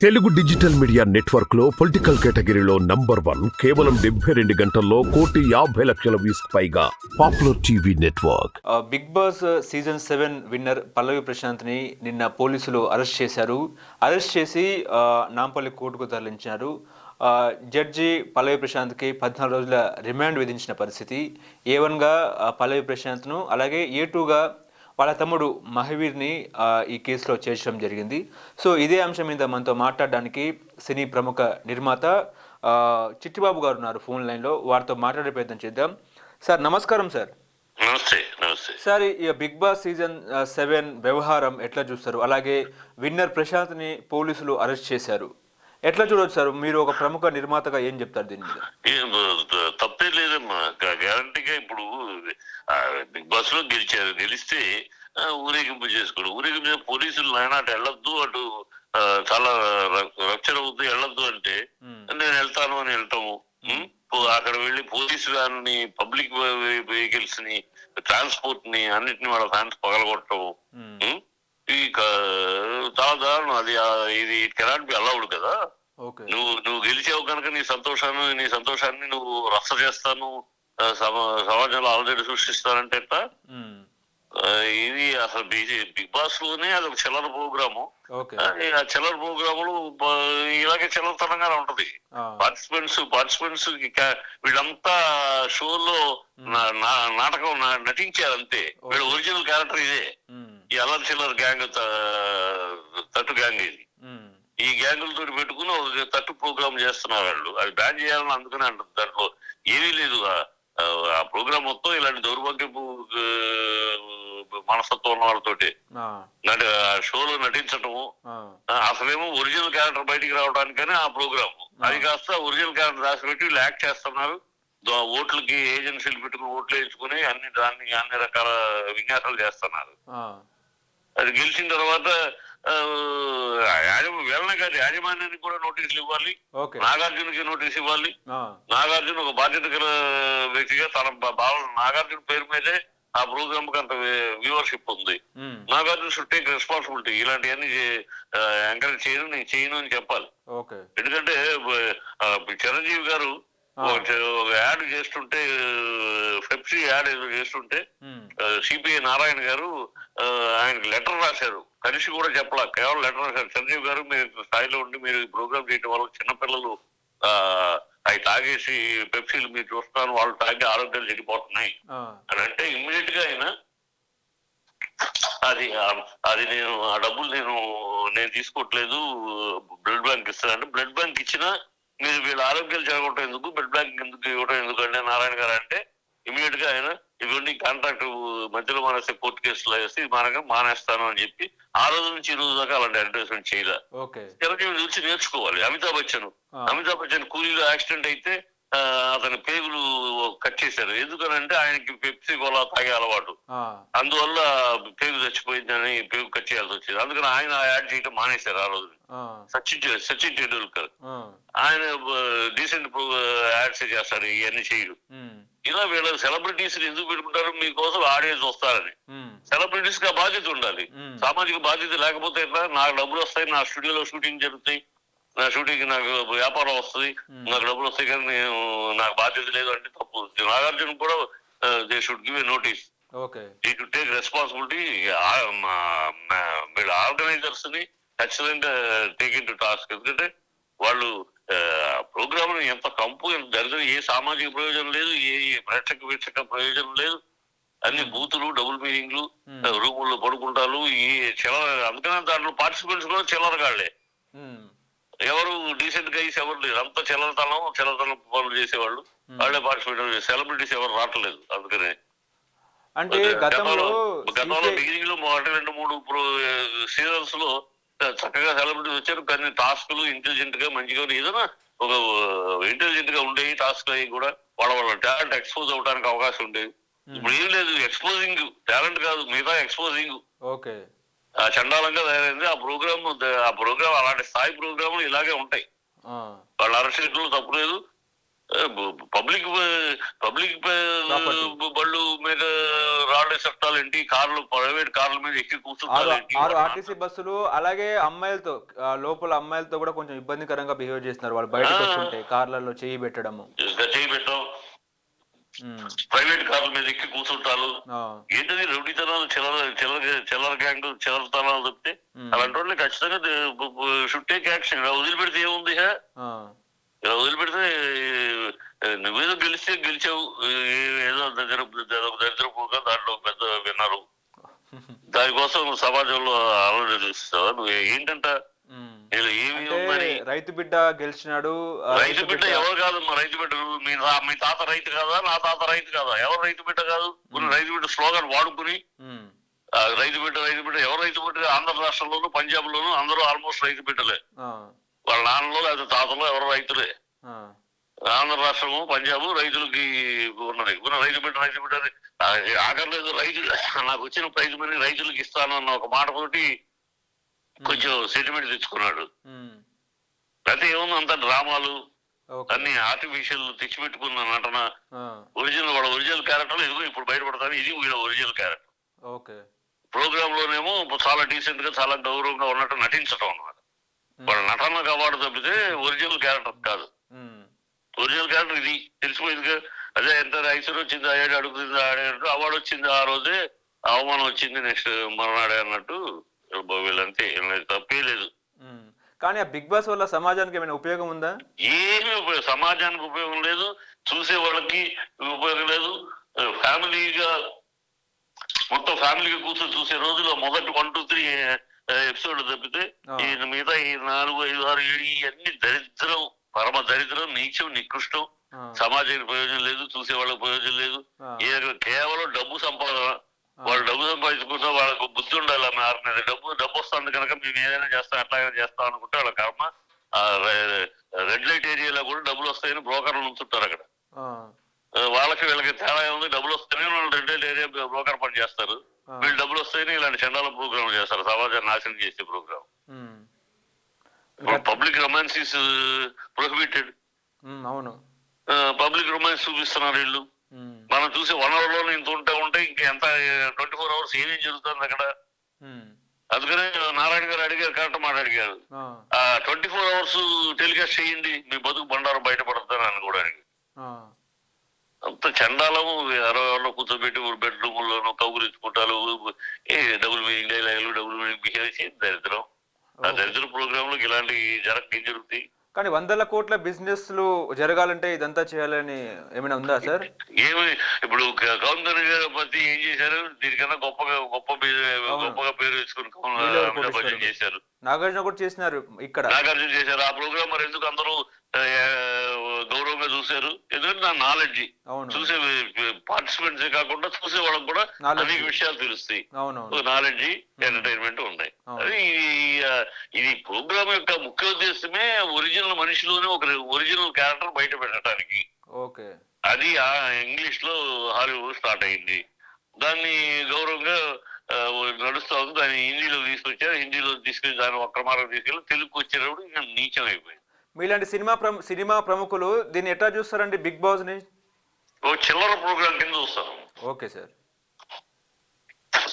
Telugu digital media network లో political కేటగిరీలో number 1 కేవలం 72 గంటల్లో 1,50,00,000 వ్యూస్ పైగా popular TV network. Bigg Boss season 7 winner Pallavi ప్రశాంత్ని నిన్న పోలీసులు అరెస్ట్ చేశారు. అరెస్ట్ చేసి నాంపల్లి కోర్టుకు తరలించారు. జడ్జి పల్లవి ప్రశాంత్కి 14 రోజుల రిమాండ్ విధించిన పరిస్థితి. A1గా పల్లవి ప్రశాంత్ను, అలాగే A2గా వాళ్ళ తమ్ముడు మహవీర్ని ఈ కేసులో చేర్చడం జరిగింది. సో ఇదే అంశం మీద మనతో మాట్లాడడానికి సినీ ప్రముఖ నిర్మాత చిట్టిబాబు గారు ఉన్నారు ఫోన్ లైన్లో. వారితో మాట్లాడే ప్రయత్నం చేద్దాం. సార్ నమస్కారం సార్. నమస్తే. నమస్తే సార్, ఈ బిగ్ బాస్ సీజన్ 7 వ్యవహారం ఎట్లా చూస్తారు? అలాగే విన్నర్ ప్రశాంత్ని పోలీసులు అరెస్ట్ చేశారు, ఎట్లా చూడవచ్చు సార్? మీరు ఒక ప్రముఖ నిర్మాతగా ఏం చెప్తారు దీని మీద? తప్పే లేదమ్మా. గ్యారంటీగా ఇప్పుడు బిగ్ బాస్ లో గెలిస్తే ఊరేగింపు చేసుకోడు. ఊరేగింపు పోలీసులు నాయనాటు వెళ్ళొద్దు, అటు చాలా రక్షణ అవుతుంది, వెళ్ళొద్దు అంటే నేను వెళ్తాను అని వెళ్ళటము. అక్కడ వెళ్ళి పోలీసు వ్యాన్ని, పబ్లిక్ వెహికల్స్ ని, ట్రాన్స్పోర్ట్ ని, అన్నిటిని వాళ్ళ ఫ్యాన్స్ పగలగొట్టము. ఇది చాలా దారుణం. ఇది కెనాట్ బి అలౌడ్ కదా. నువ్వు గెలిచావు కనుక నీ సంతోషాన్ని నువ్వు రచ్చ చేస్తాను, సమాజంలో ఆల్రెడీ సృష్టిస్తానంటే ఎట్లా? ఇది అసలు బిగ్ బాస్ లోనే అది ఒక చిల్లర ప్రోగ్రాము. ఆ చిల్లర ప్రోగ్రాములు ఇలాగే చిల్లరతనంగానే ఉంటది. పార్టిసిపెంట్స్ వీళ్ళంతా షోలో నాటకం నటించారు అంతే. వీళ్ళ ఒరిజినల్ క్యారెక్టర్ ఇదే. ఈ అల్లరి చిల్లర గ్యాంగ్, తట్టు గ్యాంగ్ ఇది. ఈ గ్యాంగులతో పెట్టుకుని ఒక తట్టు ప్రోగ్రామ్ చేస్తున్నారు వాళ్ళు. అది బ్యాన్ చేయాలని అందుకనే అంటారు. దాంట్లో ఏమీ లేదు. ఆ ప్రోగ్రామ్ మొత్తం ఇలాంటి దౌర్భాగ్యపు మనస్తత్వం ఉన్న వాళ్ళతోటి షోలో నటించటము. అసలేమో ఒరిజినల్ క్యారెక్టర్ బయటికి రావడానికని ఆ ప్రోగ్రామ్, అది కాస్త ఒరిజినల్ క్యారెక్టర్ రాసి పెట్టి వీళ్ళు యాక్ట్ చేస్తున్నారు. ఓట్లకి ఏజెన్సీలు పెట్టుకుని ఓట్లు వేయించుకుని అన్ని రకాల విన్యాసాలు చేస్తున్నారు. అది గెలిచిన తర్వాత వెళ్ళనే కాదు, యాజమాన్యానికి కూడా నోటీసులు ఇవ్వాలి, నాగార్జునకి నోటీస్ ఇవ్వాలి. నాగార్జున ఒక బాధ్యత గల వ్యక్తిగా తన నాగార్జున పేరు మీదే ఆ ప్రోగ్రామ్ కి అంత వ్యూవర్షిప్ ఉంది. Nagarjuna should take responsibility. ఇలాంటివన్నీ ఎంకరేజ్ చేయను, నేను చేయను అని చెప్పాలి. ఎందుకంటే చిరంజీవి గారు ఒక యాడ్ చేస్తుంటే, పెప్సీ యాడ్ ఏదో చేస్తుంటే సిపిఐ నారాయణ గారు ఆయనకి లెటర్ రాశారు. కలిసి కూడా చెప్పలా, కేవలం లెటర్ రాశారు. చిరంజీవి గారు మీరు స్థాయిలో ఉండి మీరు ప్రోగ్రామ్ చేయడం వల్ల చిన్నపిల్లలు అవి తాగేసి పెప్సీలు మీరు చూస్తున్నాను, వాళ్ళు తాగి ఆరోగ్యాలు చెడిపోతున్నాయి అని అంటే ఇమ్మీడియట్ గా ఆయన అది నేను ఆ డబ్బులు నేను తీసుకోవట్లేదు, బ్లడ్ బ్యాంక్ ఇస్తానంటే, బ్లడ్ బ్యాంక్ ఇచ్చినా మీరు వీళ్ళ ఆరోగ్యాలు జరగటం ఎందుకు, బ్లడ్ బ్యాంక్ ఎందుకు ఇవ్వడం ఎందుకంటే నారాయణ గారు అంటే ఇమీడియట్ గా ఆయన ఇవన్నీ కాంట్రాక్ట్ మధ్యలో మానేస్తే కోర్టు కేసులు వేస్తే మానేస్తాను అని చెప్పి ఆ రోజు నుంచి ఈ రోజు దాకా అలాంటి అడ్వర్టైజ్మెంట్ చేయలే. చిరంజీవి చూసి నేర్చుకోవాలి. అమితాబ్ బచ్చన్ కూలీలో యాక్సిడెంట్ అయితే అతని పేగులు కట్ చేశారు. ఎందుకనంటే ఆయనకి పెప్సీ కోలా తాగే అలవాటు, అందువల్ల పేగు చచ్చిపోయిందని పేగు కట్ చేయాల్సి వచ్చింది. అందుకని ఆయన యాడ్ చేయడం మానేశారు ఆ రోజు. సచిన్ టెండూల్కర్ ఆయన డీసెంట్ యాడ్స్ చేస్తాడు, ఇవన్నీ చేయడు. ఇలా వీళ్ళ సెలబ్రిటీస్ ఎందుకు పెట్టుకుంటారు? మీకోసం ఆడియన్స్ వస్తారని. సెలబ్రిటీస్ కి ఆ బాధ్యత ఉండాలి, సామాజిక బాధ్యత. లేకపోతే ఎట్లా? నాకు డబ్బులు వస్తాయి, నా స్టూడియోలో షూటింగ్ జరుగుతాయి, నా షూటింగ్ నాకు వ్యాపారం వస్తుంది, నాకు డబ్బులు వస్తాయి, కానీ నాకు బాధ్యత లేదు అంటే తప్పు. నాగార్జున కూడా they should give a notice, they should take responsibility. వీళ్ళ ఆర్గనైజర్స్ ని ఖచ్చితంగా టేక్ ఇన్ టు టాస్క్. ఎందుకంటే వాళ్ళు ప్రోగ్రామ్ ఎంత కంపు, ఎంత దరిద్రం, ఏ సామాజిక ప్రయోజనం లేదు, ఏ ప్రేక్షక ప్రయోజనం లేదు. అన్ని బూతులు, డబుల్ మీనింగ్లు, రూముల్లో పడుకుంటారు, ఈ చిల్లర. అందుకనే దాంట్లో పార్టిసిపెంట్స్ కూడా చిల్లరగాళ్లే, ఎవరు డీసెంట్ గా ఎవరు లేరు. అంతా చిల్లరతనం పనులు చేసేవాళ్ళు, వాళ్ళే పార్టిసిపేట్. సెలబ్రిటీస్ ఎవరు రావట్లేదు. అందుకనే అంటే గతంలో బిగినింగ్ లో 2-3 సీజన్స్ లో చక్కగా సెలబ్రిటీస్ వచ్చారు, కానీ టాస్క్లు ఇంటెలిజెంట్ గా మంచిగా ఏదైనా ఒక ఇంటెలిజెంట్ గా ఉండేవి. టాస్క్ అవి కూడా వాళ్ళ టాలెంట్ ఎక్స్పోజ్ అవడానికి అవకాశం ఉండేది. ఇప్పుడు ఏం లేదు, ఎక్స్పోజింగ్ టాలెంట్ కాదు, మిగతా ఎక్స్పోజింగ్ చండాలంగా తయారైంది. ఆ ప్రోగ్రామ్ అలాంటి స్థాయి ప్రోగ్రాములు ఇలాగే ఉంటాయి. వాళ్ళ అరెస్టులు తప్పు లేదు, పబ్లిక్ పబ్లిక్ ప్రాపర్టీ. బళ్ళు మీద రాళ్ళ చట్టాలేంటి, కార్లు ప్రైవేట్ కార్ల మీద ఎక్కి ఆరు కూర్చుంటారేంటి, ఆరు ఆర్టీసీ బస్సులు అలాగే అమ్మాయిలతో లోపల అమ్మాయిలతో కూడా కొంచెం ఇబ్బందికరంగా బిహేవ్ చేస్తున్నారు. వాళ్ళు బయటకు వస్తుంటే కార్లలో చెయ్యి పెట్టడము. చేయి పెట్టాం, ఉమ్. ప్రైవేట్ కార్ల మీద ఎక్కి కూర్చుంటారు. ఆ. ఏంటది రౌడీతనాలు, చిల్లర గ్యాంగ్ చిల్లరతనాలు తప్పితే అలాంటి వాళ్ళని ఖచ్చితంగా షుడ్ టేక్ యాక్షన్. ఇలా వదిలిపెడితే ఏముంది? ఆ. ఇలా వదిలిపెడితే నువ్వేదో గెలిస్తే గెలిచావు, ఏదో దరిద్రపోగా దాంట్లో పెద్ద విన్నారు. దానికోసం సమాజంలో ఆలోచన చూస్తావా నువ్వు? ఏంటంట అంటే రైతు బిడ్డ గెలిచినాడు. రైతు బిడ్డ ఎవరు కాదు? మా రైతు బిడ్డ మీ తాత రైతు కాదా? నా తాత రైతు కాదా? ఎవరు రైతు బిడ్డ కాదు? రైతు బిడ్డ స్లోగన్ వాడుకుని రైతు బిడ్డ ఎవరు రైతు బిడ్డ? ఆంధ్ర రాష్ట్రంలోను పంజాబ్ లోను అందరూ ఆల్మోస్ట్ రైతు బిడ్డలే. వాళ్ళ నాన్నలో లేదా తాతలో ఎవరు రైతులే. ఆంధ్ర రాష్ట్రము పంజాబ్ రైతులకి ఉన్నది. రైతు బిడ్డ ఆఖర్లేదు రైతు నాకు వచ్చిన ప్రైజ్ మనీ రైతులకు ఇస్తాను అన్న ఒక మాటతోటి కొంచెం సెంటిమెంట్ తెచ్చుకున్నాడు. అయితే ఏముంది, అంత డ్రామాలు అన్ని ఆర్టిఫిషియల్ తెచ్చిపెట్టుకున్న నటన. వాళ్ళ ఒరిజినల్ క్యారెక్టర్ ఇదిగో ఇప్పుడు బయటపడతాను, ఇది వీళ్ళ ఒరిజినల్ క్యారెక్టర్. ప్రోగ్రామ్ లోనేమో చాలా డీసెంట్ గా చాలా గౌరవంగా ఉన్నట్టు నటించటం అన్నమాట. వాళ్ళ నటనకు అవార్డు తప్పితే ఒరిజినల్ క్యారెక్టర్ కాదు. ఒరిజినల్ క్యారెక్టర్ ఇది తెలిసిపోయిందిగా. అదే ఎంత ఐశ్వర్యం వచ్చింది ఆడాడు, అడుగుతుంది ఆడాడు, అవార్డు వచ్చింది ఆ రోజే, అవమానం వచ్చింది నెక్స్ట్ మరునాడే అన్నట్టు వీళ్ళంతే. తప్పే లేదు. కానీ ఆ బిగ్ బాస్ వల్ల సమాజానికి ఏమైనా ఉపయోగం ఉందా? ఏమీ సమాజానికి ఉపయోగం లేదు, చూసే వాళ్ళకి ఉపయోగం లేదు. ఫ్యామిలీగా మొత్తం ఫ్యామిలీగా కూర్చొని చూసే రోజుల్లో మొదటి 1, 2, 3 ఎపిసోడ్ తప్పితే ఈ మిగతా ఈ 4, 5, 6, 7 ఇవన్నీ దరిద్రం, పరమ దరిద్రం, నీచం, నికృష్టం. సమాజానికి ప్రయోజనం లేదు, చూసే వాళ్ళకి ప్రయోజనం లేదు. కేవలం డబ్బు సంపాదన. వాళ్ళు డబ్బు సంపాదించుకుంటా వాళ్ళకు బుద్ధి ఉండాలి. డబ్బు వస్తుంది కనుక మేము ఏదైనా చేస్తాం, ఎట్లాగైనా చేస్తాం అనుకుంటే వాళ్ళ కర్మ. రెడ్ లైట్ ఏరియాలో కూడా డబ్బులు వస్తాయని బ్రోకర్లు ఉంచుంటారు అక్కడ. వాళ్ళకి వీళ్ళకి తేడా ఉంది. డబ్బులు వస్తాయని వాళ్ళు రెడ్ లైట్ ఏరియా బ్రోకర్ పని చేస్తారు, వీళ్ళు డబ్బులు వస్తాయని ఇలాంటి చండాల ప్రోగ్రామ్ చేస్తారు, సమాజాన్ని నాశనం చేసే programme. Public romance is prohibited. అవును, పబ్లిక్ రొమాన్స్ చూపిస్తున్నారు వీళ్ళు. మనం చూసి 1 hour లో ఇంత ఉంటే ఇంకా ఎంత 24 hours ఏమేం జరుగుతుంది అక్కడ. అందుకనే నారాయణ గారు అడిగారు, కరెక్ట్ మాట అడిగారు. 24 hours టెలికాస్ట్ చేయండి, మీ బతుకు బండారం బయటపడతాను అని కూడా అడిగారు. అంత చండాలము. 60 కూర్చోబెట్టి బెడ్రూమ్లోనూ కౌగులించుకుంటారు, డబుల్ మీనింగ్ డైలాగులు, డబుల్ మీనింగ్ బిహేవ్ దరిద్రం. ఆ దరిద్ర ప్రోగ్రామ్ లో ఇలాంటి జరుగుతాయి. కానీ 100 కోట్ల బిజినెస్ జరగాలంటే ఇదంతా చేయాలని ఏమైనా ఉందా సార్? ఏమి ఇప్పుడు గౌందరి ఏం చేశారు? దీనికన్నా గొప్పగా పేరు తెచ్చుకుని చేశారు. నాగార్జున కూడా చేసినారు ఇక్కడ. నాగార్జున చేశారు ఆ ప్రోగ్రామ్. మరి ఎందుకు అందరూ గౌరవంగా చూశారు? ఎందుకంటే నా నాలెడ్జ్ చూసే పార్టిసిపెంట్స్ కాకుండా చూసే వాళ్ళకి కూడా అనేక విషయాలు తెలుస్తాయి. నాలెడ్జ్, ఎంటర్టైన్మెంట్ ఉన్నాయి. అది ఇది ప్రోగ్రామ్ యొక్క ముఖ్య ఉద్దేశమే ఒరిజినల్ మనిషిలోనే ఒక ఒరిజినల్ క్యారెక్టర్ బయట పెట్టడానికి. అది ఇంగ్లీష్ లో హాలీవుడ్ స్టార్ట్ అయింది, దాన్ని గౌరవంగా నడుస్తా ఉంది. దాన్ని హిందీలో తీసుకొచ్చారు, హిందీలో తీసుకొచ్చి దాన్ని ఒక్క మార్గం తీసుకెళ్ళి తెలుగుకి వచ్చేటప్పుడు ఇంకా నీచం అయిపోయింది. మీలాంటి సినిమా ప్రముఖులు దీన్ని ఎట్లా చూస్తారండి బిగ్ బాస్ ని? ఓ చిల్లర ప్రోగ్రామ్ కింద చూస్తాం. ఓకే సార్,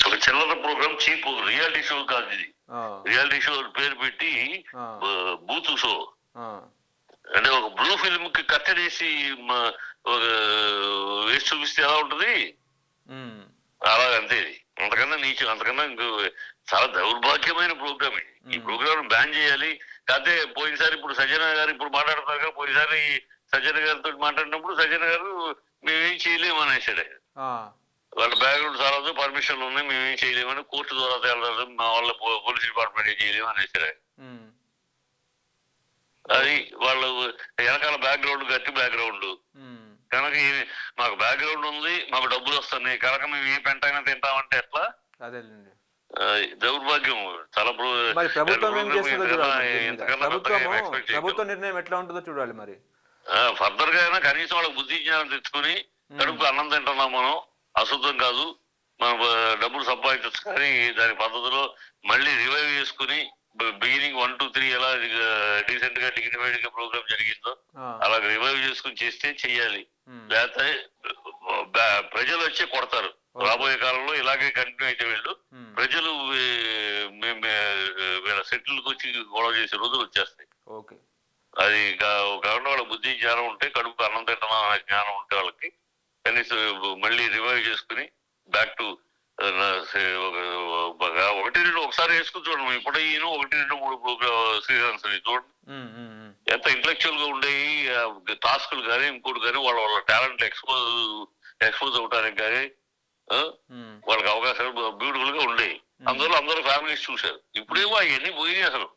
ఒక చిల్లర ప్రోగ్రామ్, చీప్ రియాలిటీ షో కాదు ఇది. రియాలిటీ షో పేరు పెట్టి బూతు షో అంటే ఒక బ్లూ ఫిల్మ్ కి కట్టడేసి వేసి చూపిస్తే ఎలా ఉంటది అలాగంతే. ఇది అంతకన్నా నీచం, అంతకన్నా చాలా దౌర్భాగ్యమైన ప్రోగ్రామ్ ఇది. ఈ ప్రోగ్రామ్ బ్యాన్ చేయాలి. కాకపోతే పోయినసారి ఇప్పుడు సజ్జన గారు ఇప్పుడు మాట్లాడతారు కదా, పోయినసారి సజ్జన గారితో మాట్లాడినప్పుడు సజ్జన గారు మేమేం చేయలేము అనేసాడు. వాళ్ళ బ్యాక్గ్రౌండ్ చాలా పర్మిషన్లు ఉన్నాయి, మేమేం చేయలేమని, కోర్టు ద్వారా తేలదు, మా వాళ్ళ పోలీస్ డిపార్ట్మెంట్ ఏం చేయలేము అనేసాడు. అది వాళ్ళు వెనకాల బ్యాక్గ్రౌండ్ గట్టి బ్యాక్గ్రౌండ్ కనుక మాకు బ్యాక్గ్రౌండ్ ఉంది, మాకు డబ్బులు వస్తున్నాయి కనుక మేము ఏ పెంట అయినా తింటామంటే ఎట్లా? దౌర్భాగ్యం. చాలా ప్రభుత్వ నిర్ణయం ఎట్లా ఉంటుందో చూడాలి. మరి ఫర్దర్ గా అయినా కనీసం వాళ్ళకి బుద్ధి జ్ఞానం తెచ్చుకుని కడుపు అన్నం తింటున్నాం మనం, అశుద్ధం కాదు, మనం డబ్బులు సంపాదించచ్చు కానీ దాని పద్ధతిలో మళ్ళీ రివైవ్ చేసుకుని బిగినింగ్ 1, 2, 3 ఎలా డీసెంట్ గా డిగ్నిఫైడ్ గా ప్రోగ్రామ్ జరిగిందో అలా రివైవ్ చేసుకుని చేస్తే చెయ్యాలి. లేకపోతే ప్రజలు వచ్చి కొడతారు. రాబోయే కాలంలో ఇలాగే కంటిన్యూ అయితే వీళ్ళు ప్రజలు వీళ్ళ సెటిల్కి వచ్చి గొడవ చేసే రోజులు వచ్చేస్తాయి. అది కాకుండా వాళ్ళ బుద్ధి జ్ఞానం ఉంటే, కడుపు అన్నం తింటున్నా జ్ఞానం ఉంటే వాళ్ళకి కనీసం మళ్ళీ రివైవ్ చేసుకుని బ్యాక్ టు 1, 2 ఒకసారి వేసుకుని చూడండి. ఇప్పుడు ఈయన 1, 2, 3 ప్రోగ్రామ్ సీజన్స్ చూడండి ఎంత ఇంటలెక్చువల్ గా ఉండేవి టాస్కులు కానీ ఇంకోటి కానీ వాళ్ళ టాలెంట్ ఎక్స్పోజ్ అవడానికి కానీ వాళ్ళకి అవకాశాలు బ్యూటిఫుల్ గా ఉండేవి. అందువల్ల అందరూ ఫ్యామిలీస్ చూశారు. ఇప్పుడేమో అవన్నీ పోయినాయి. అసలు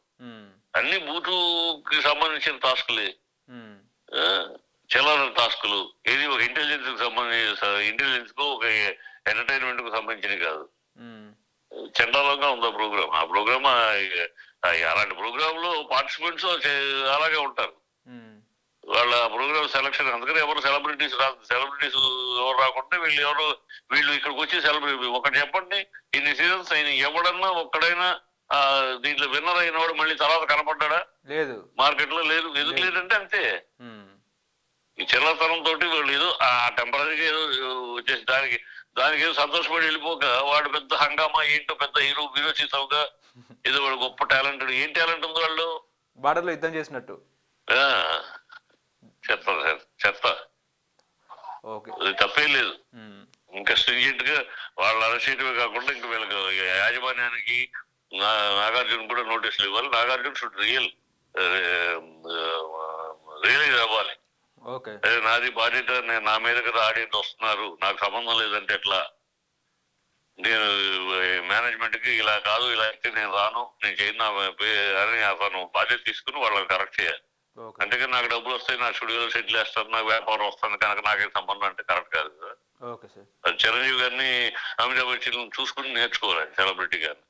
అన్ని బూతుకి సంబంధించిన టాస్కులే, చిల్లర టాస్కులు. ఏది ఒక ఇంటెలిజెన్స్ కి సంబంధించిన ఇంటెలిజెన్స్ కు ఒక ఎంటర్టైన్మెంట్ కు సంబంధించినవి కాదు. చండాలంగా ఉంది ఆ ప్రోగ్రామ్. ఆ ప్రోగ్రామ్ అలాంటి ప్రోగ్రామ్ లో పార్టిసిపెంట్స్ అలాగే ఉంటారు. వాళ్ళ ప్రోగ్రామ్ సెలక్షన్ అందుకని ఎవరు సెలబ్రిటీస్ ఎవరు రాకుంటే వీళ్ళు ఇక్కడికి వచ్చి సెలబ్రిటీ ఒకటి చెప్పండి, ఇన్ని సీజన్స్ అయిన ఎవడన్నా ఒక్కడైనా దీంట్లో విన్నర్ అయిన వాడు మళ్ళీ తర్వాత కనపడ్డా? లేదు, మార్కెట్ లో లేదు. ఎందుకు లేదంటే అంతే, ఈ చిల్లతనం తోటి వీళ్ళు ఏదో ఆ టెంపరీగా ఏదో వచ్చేసి దానికి ఏదో సంతోషపడి వెళ్ళిపోక వాడు పెద్ద హంగామా ఏంటో పెద్ద విరోచితంగా ఏదో వాడు గొప్ప టాలెంటెడ్. ఏం టాలెంట్ ఉంది వాళ్ళు? బార్డర్లో యుద్ధం చేసినట్టు చెత్త. తప్పేం లేదు. ఇంకా స్ట్రింజెంట్ గా వాళ్ళు అరెస్ట్ చేయడమే కాకుండా ఇంకా వీళ్ళకి యాజమాన్యానికి నాగార్జున కూడా నోటీసులు ఇవ్వాలి. నాగార్జున షుడ్ రియలైజ్ అవ్వాలి. నాది బాధ్యత, నేను నా మీద కదా ఆడియన్స్ వస్తున్నారు, నాకు సంబంధం లేదంటే ఎట్లా? నేను మేనేజ్మెంట్ కి ఇలా కాదు, ఇలా అయితే నేను రాను, నేను చేయను అని అతను బాధ్యత తీసుకుని వాళ్ళని కరెక్ట్ చేయాలి. అంతేకాని నాకు డబ్బులు వస్తాయి, నా స్టూడియోలో సెటిల్ చేస్తాను, నాకు వ్యాపారం వస్తుంది కనుక నాకేం సంబంధం అంటే కరెక్ట్ కాదు కదా. చిరంజీవి గారిని, అమితాబ్ బచ్చన్ చూసుకుని నేర్చుకోవాలి సెలబ్రిటీ గారిని.